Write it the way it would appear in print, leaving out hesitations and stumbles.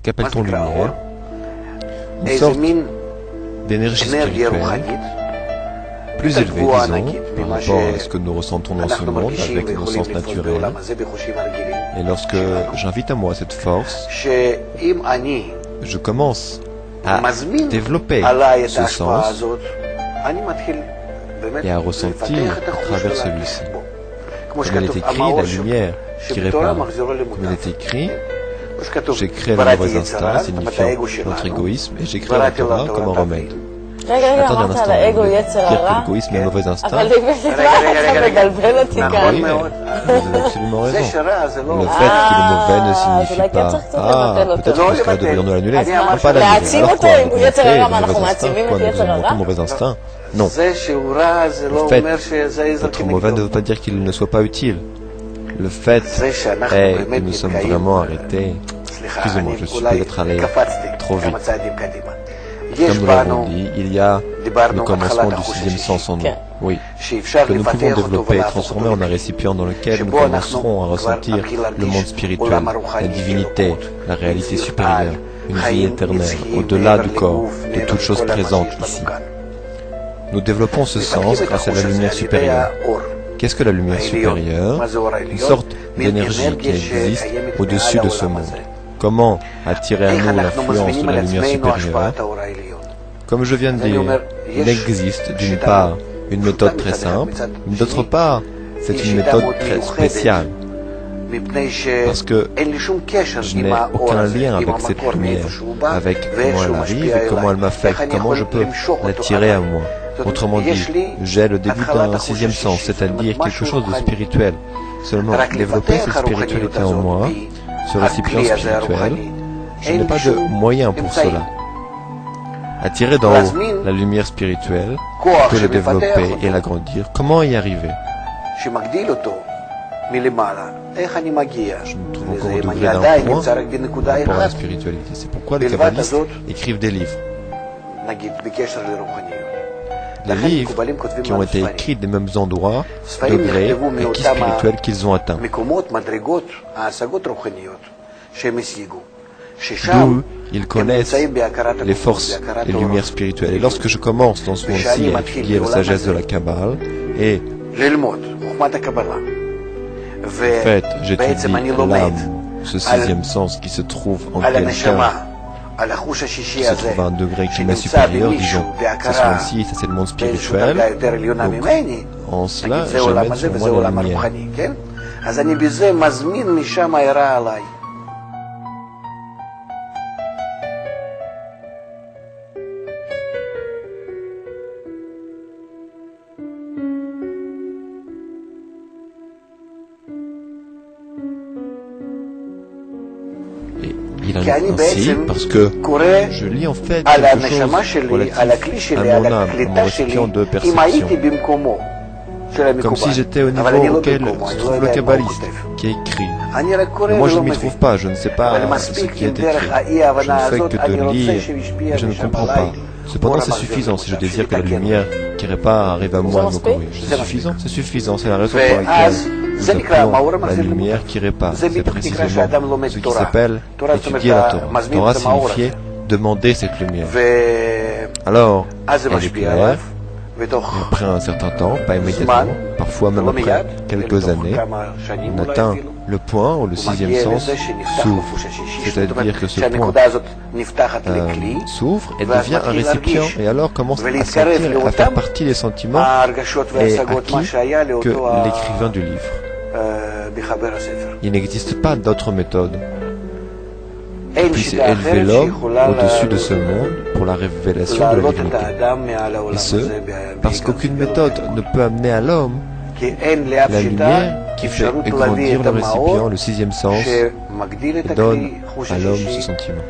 qu'appelle-t-on lumière? Une sorte d'énergie spirituelle plus élevée, disons, par rapport à ce que nous ressentons dans ce monde avec nos sens naturels. Et lorsque j'invite à moi cette force, je commence à développer ce sens et à ressentir à travers celui-ci. Comme il est écrit, la lumière qui répare. Comme il est écrit, j'ai créé le mauvais instinct, signifiant notre égoïsme, et j'ai créé la Torah comme un remède. Attendez un instant, vous voulez dire que l'égoïsme est un mauvais instinct? Oui, mais vous avez absolument raison. Le fait qu'il est mauvais ne signifie pas... Ah, peut-être que ce cas devrions-nous l'annuler. Non, pas l'annuler. Alors quoi? Le mauvais instinct? Quoi, nous avons un mauvais instinct? Non. Le fait d'être mauvais ne veut pas dire qu'il ne soit pas utile. Le fait est que nous sommes vraiment arrêtés. Excusez-moi, je suis peut-être allé trop vite. Comme nous l'avons dit, il y a le commencement du sixième sens en nous. Oui, que nous pouvons développer et transformer en un récipient dans lequel nous commencerons à ressentir le monde spirituel, la divinité, la réalité supérieure, une vie éternelle, au-delà du corps, de toute chose présente ici. Nous développons ce sens grâce à la lumière supérieure. Qu'est-ce que la lumière supérieure? Une sorte d'énergie qui existe au-dessus de ce monde. Comment attirer à nous l'influence de la lumière supérieure? Comme je viens de dire, il existe d'une part une méthode très simple, mais d'autre part, c'est une méthode très spéciale. Parce que je n'ai aucun lien avec cette lumière, avec comment elle arrive et comment elle m'affecte, comment je peux l'attirer à moi. Autrement dit, j'ai le début d'un sixième sens, c'est-à-dire quelque chose de spirituel. Seulement, développer cette spiritualité en moi, ce récipient spirituel, je n'ai pas de moyen pour cela. Attirer d'en haut la lumière spirituelle, je peux le développer et l'agrandir. Comment y arriver? Je me trouve encore au degré d'un point par rapport à la spiritualité. C'est pourquoi les kabbalistes écrivent des livres. Des livres qui ont été écrits des mêmes endroits, degrés, acquis spirituels qu'ils ont atteints. D'où ils connaissent les forces, les lumières spirituelles. Et lorsque je commence dans ce monde-ci à étudier la sagesse de la Kabbale, et en fait, j'étudie l'âme, ce sixième sens qui se trouve en quelqu'un, qui se trouve à un degré qui m'est supérieur, disons, c'est ce monde-ci, ça c'est le monde spirituel. Donc, en cela, j'amène sur moi la lumière. Il en est ainsi parce que je lis en fait quelque chose relatif à mon âme, à mon récipient de perception. Comme si j'étais au niveau auquel se trouve le kabbaliste, qui est écrit. Mais moi je ne m'y trouve pas, je ne sais pas ce qui est écrit. Je ne fais que de lire et je ne comprends pas. Cependant c'est suffisant si je désire que la lumière qui répare arrive à moi et me corrige. C'est suffisant? C'est suffisant, c'est la raison pour laquelle nous appelons la lumière qui répare. C'est précisément ce qui s'appelle étudier la Torah. Torah signifiait demander cette lumière. Alors, elle est claire, et après un certain temps, pas immédiatement, parfois même après quelques années, on atteint le point où le sixième sens s'ouvre. C'est-à-dire que ce point s'ouvre et devient un récipient, et alors commence à sentir et à faire partie des sentiments et acquis que l'écrivain du livre. Il n'existe pas d'autre méthode qui puisse élever l'homme au-dessus de ce monde pour la révélation de la divinité. Et ce, parce qu'aucune méthode ne peut amener à l'homme la lumière qui fait agrandir le récipient, le sixième sens, et donne à l'homme ce sentiment.